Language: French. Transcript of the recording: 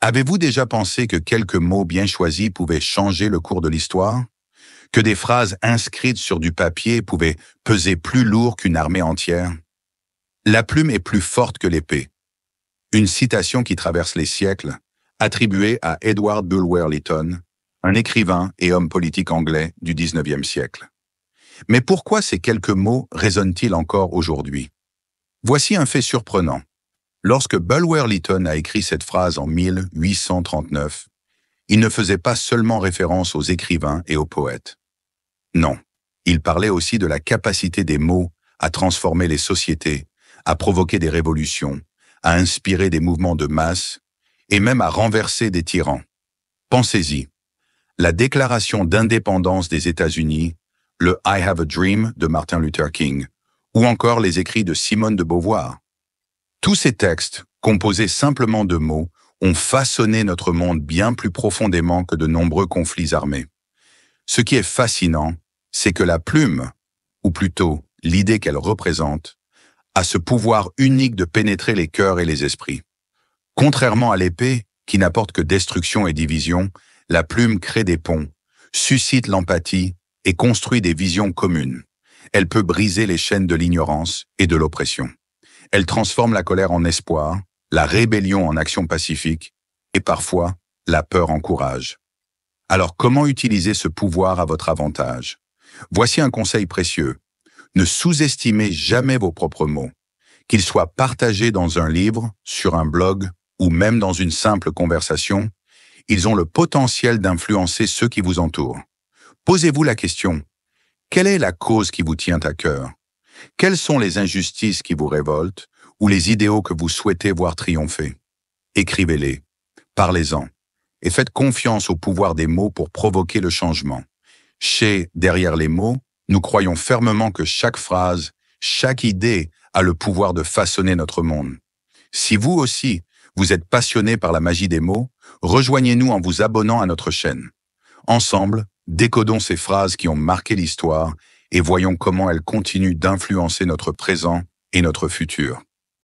Avez-vous déjà pensé que quelques mots bien choisis pouvaient changer le cours de l'histoire? Que des phrases inscrites sur du papier pouvaient peser plus lourd qu'une armée entière? La plume est plus forte que l'épée. Une citation qui traverse les siècles, attribuée à Edward Bulwer Lytton, un écrivain et homme politique anglais du 19e siècle. Mais pourquoi ces quelques mots résonnent-ils encore aujourd'hui? Voici un fait surprenant. Lorsque Bulwer Lytton a écrit cette phrase en 1839, il ne faisait pas seulement référence aux écrivains et aux poètes. Non, il parlait aussi de la capacité des mots à transformer les sociétés, à provoquer des révolutions, à inspirer des mouvements de masse et même à renverser des tyrans. Pensez-y, la déclaration d'indépendance des États-Unis, le I Have a Dream de Martin Luther King, ou encore les écrits de Simone de Beauvoir. Tous ces textes, composés simplement de mots, ont façonné notre monde bien plus profondément que de nombreux conflits armés. Ce qui est fascinant, c'est que la plume, ou plutôt l'idée qu'elle représente, a ce pouvoir unique de pénétrer les cœurs et les esprits. Contrairement à l'épée, qui n'apporte que destruction et division, la plume crée des ponts, suscite l'empathie et construit des visions communes. Elle peut briser les chaînes de l'ignorance et de l'oppression. Elle transforme la colère en espoir, la rébellion en action pacifique et parfois la peur en courage. Alors comment utiliser ce pouvoir à votre avantage? Voici un conseil précieux. Ne sous-estimez jamais vos propres mots. Qu'ils soient partagés dans un livre, sur un blog ou même dans une simple conversation, ils ont le potentiel d'influencer ceux qui vous entourent. Posez-vous la question, quelle est la cause qui vous tient à cœur? Quelles sont les injustices qui vous révoltent ou les idéaux que vous souhaitez voir triompher? Écrivez-les, parlez-en et faites confiance au pouvoir des mots pour provoquer le changement. Derrière les mots, nous croyons fermement que chaque phrase, chaque idée a le pouvoir de façonner notre monde. Si vous aussi, vous êtes passionné par la magie des mots, rejoignez-nous en vous abonnant à notre chaîne. Ensemble, décodons ces phrases qui ont marqué l'histoire et voyons comment elles continuent d'influencer notre présent et notre futur.